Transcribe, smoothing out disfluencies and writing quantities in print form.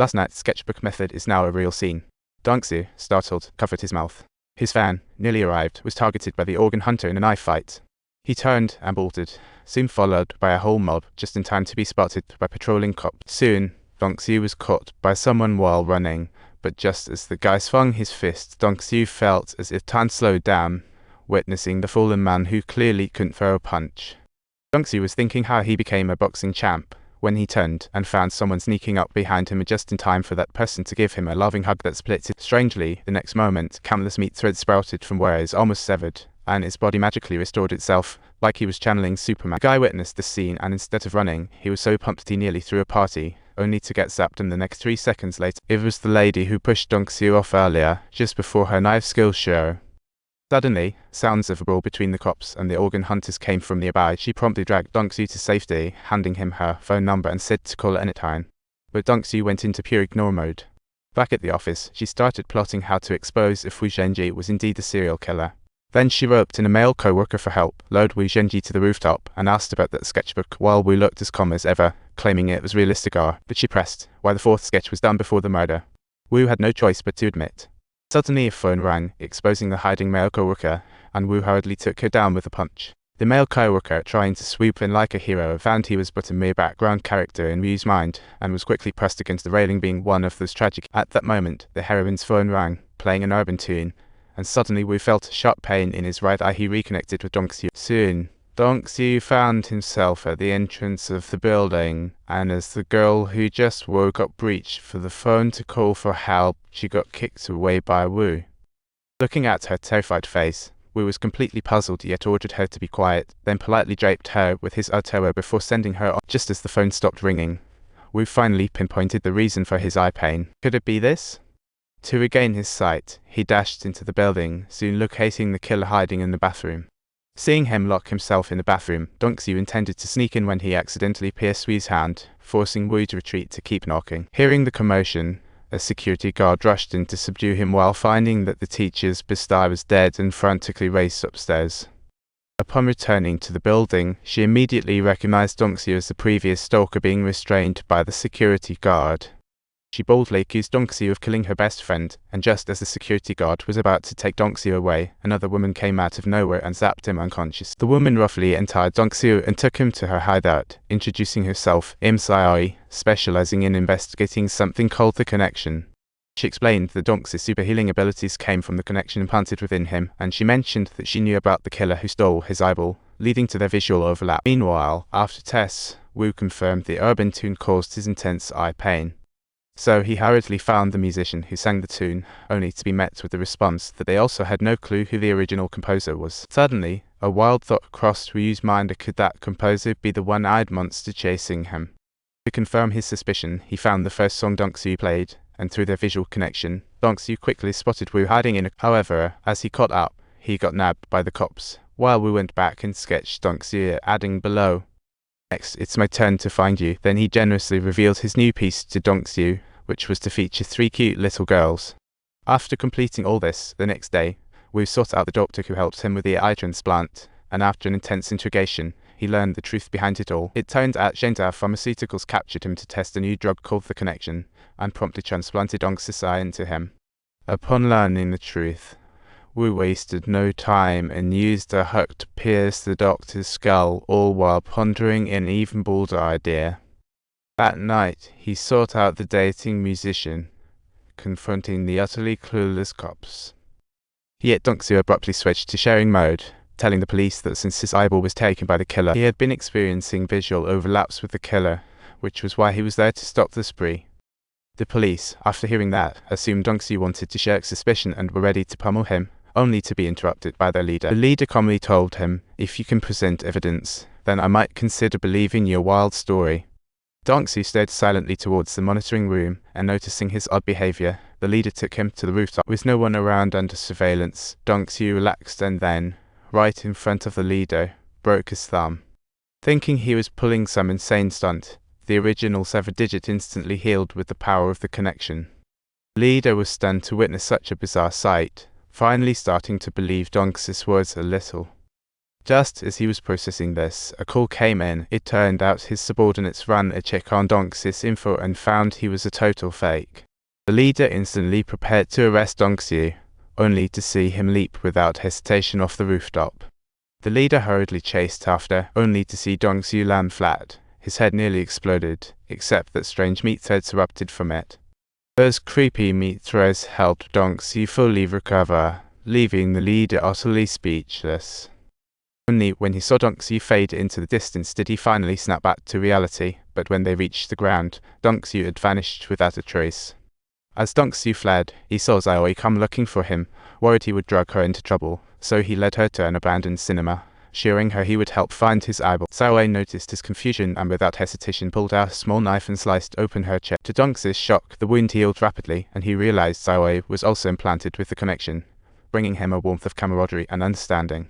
Last night's sketchbook method is now a real scene. Dongsu, startled, covered his mouth. His van, nearly arrived, was targeted by the organ hunter in a knife fight. He turned and bolted, soon followed by a whole mob, just in time to be spotted by patrolling cops. Soon, Dongsu was caught by someone while running, but just as the guy swung his fist, Dongsu felt as if time slowed down, witnessing the fallen man who clearly couldn't throw a punch. Dongsu was thinking how he became a boxing champ, when he turned and found someone sneaking up behind him just in time for that person to give him a loving hug that split it. Strangely, the next moment, countless meat threads sprouted from where his arm was severed, and his body magically restored itself, like he was channeling Superman. The guy witnessed the scene, and instead of running, he was so pumped he nearly threw a party, only to get zapped in the next 3 seconds later. It was the lady who pushed Dongsu off earlier, just before her knife skill show. Suddenly, sounds of a brawl between the cops and the organ hunters came from nearby. She promptly dragged Dongsu to safety, handing him her phone number and said to call at any time. But Dongsu went into pure ignore mode. Back at the office, she started plotting how to expose if Wu Zhenji was indeed the serial killer. Then she roped in a male co-worker for help, lured Wu Zhenji to the rooftop, and asked about that sketchbook, while Wu looked as calm as ever, claiming it was realistic art. But she pressed, why the 4th sketch was done before the murder. Wu had no choice but to admit. Suddenly a phone rang, exposing the hiding male co-worker, and Wu hurriedly took her down with a punch. The male co-worker, trying to swoop in like a hero, found he was but a mere background character in Wu's mind, and was quickly pressed against the railing, being one of those tragic. At that moment, the heroine's phone rang, playing an urban tune, and suddenly Wu felt sharp pain in his right eye. He reconnected with Dongsu. Soon, Dongsu found himself at the entrance of the building, and as the girl who just woke up reached for the phone to call for help, she got kicked away by Wu. Looking at her terrified face, Wu was completely puzzled, yet ordered her to be quiet, then politely draped her with his otoa before sending her on. Just as the phone stopped ringing, Wu finally pinpointed the reason for his eye pain. Could it be this? To regain his sight, he dashed into the building, soon locating the killer hiding in the bathroom. Seeing him lock himself in the bathroom, Dongsu intended to sneak in when he accidentally pierced Wu's hand, forcing Wu to retreat to keep knocking. Hearing the commotion, a security guard rushed in to subdue him while finding that the teacher's bestie was dead and frantically raced upstairs. Upon returning to the building, she immediately recognized Dongsu as the previous stalker being restrained by the security guard. She boldly accused Dongsu of killing her best friend, and just as the security guard was about to take Dongsu away, another woman came out of nowhere and zapped him unconscious. The woman roughly untied Dongsu and took him to her hideout, introducing herself, Im Sai, specializing in investigating something called the connection. She explained that Dongsu's super healing abilities came from the connection implanted within him, and she mentioned that she knew about the killer who stole his eyeball, leading to their visual overlap. Meanwhile, after tests, Wu confirmed the urban tune caused his intense eye pain. So he hurriedly found the musician who sang the tune, only to be met with the response that they also had no clue who the original composer was. Suddenly, a wild thought crossed Wu's mind: could that composer be the one-eyed monster chasing him? To confirm his suspicion, he found the first song Dongsu played, and through their visual connection, Dongsu quickly spotted Wu hiding in a... However, as he caught up, he got nabbed by the cops, while Wu went back and sketched Dongsu, adding below, "Next, it's my turn to find you." Then he generously revealed his new piece to Dongsu, which was to feature 3 cute little girls. After completing all this, the next day, Wu sought out the doctor who helped him with the eye transplant, and after an intense interrogation, he learned the truth behind it all. It turned out Zhengzhou Pharmaceuticals captured him to test a new drug called the Connection, and promptly transplanted Dongsu's eye into him. Upon learning the truth, Wu wasted no time and used a hook to pierce the doctor's skull, all while pondering an even bolder idea. That night, he sought out the dating musician, confronting the utterly clueless cops. Yet Dongsu abruptly switched to sharing mode, telling the police that since his eyeball was taken by the killer, he had been experiencing visual overlaps with the killer, which was why he was there to stop the spree. The police, after hearing that, assumed Dongsu wanted to shirk suspicion and were ready to pummel him, only to be interrupted by their leader. The leader calmly told him, "If you can present evidence, then I might consider believing your wild story." Dongsu stared silently towards the monitoring room, and noticing his odd behavior, the leader took him to the rooftop. With no one around under surveillance, Dongsu relaxed and then, right in front of the leader, broke his thumb. Thinking he was pulling some insane stunt, the original severed digit instantly healed with the power of the connection. The leader was stunned to witness such a bizarre sight, finally starting to believe Dongsu's words a little. Just as he was processing this, a call came in. It turned out his subordinates ran a check on Dongxi's info and found he was a total fake. The leader instantly prepared to arrest Dongxi, only to see him leap without hesitation off the rooftop. The leader hurriedly chased after, only to see Dongxi land flat. His head nearly exploded, except that strange meat threads erupted from it. Those creepy meat threads helped Dongxi fully recover, leaving the leader utterly speechless. Only when he saw Dongxi fade into the distance did he finally snap back to reality, but when they reached the ground, Dongxi had vanished without a trace. As Dongxi fled, he saw Xiaowei come looking for him, worried he would drag her into trouble, so he led her to an abandoned cinema, assuring her he would help find his eyeball. Xiaowei noticed his confusion and without hesitation pulled out a small knife and sliced open her chest. To Dongxi's shock, the wound healed rapidly, and he realized Xiaowei was also implanted with the connection, bringing him a warmth of camaraderie and understanding.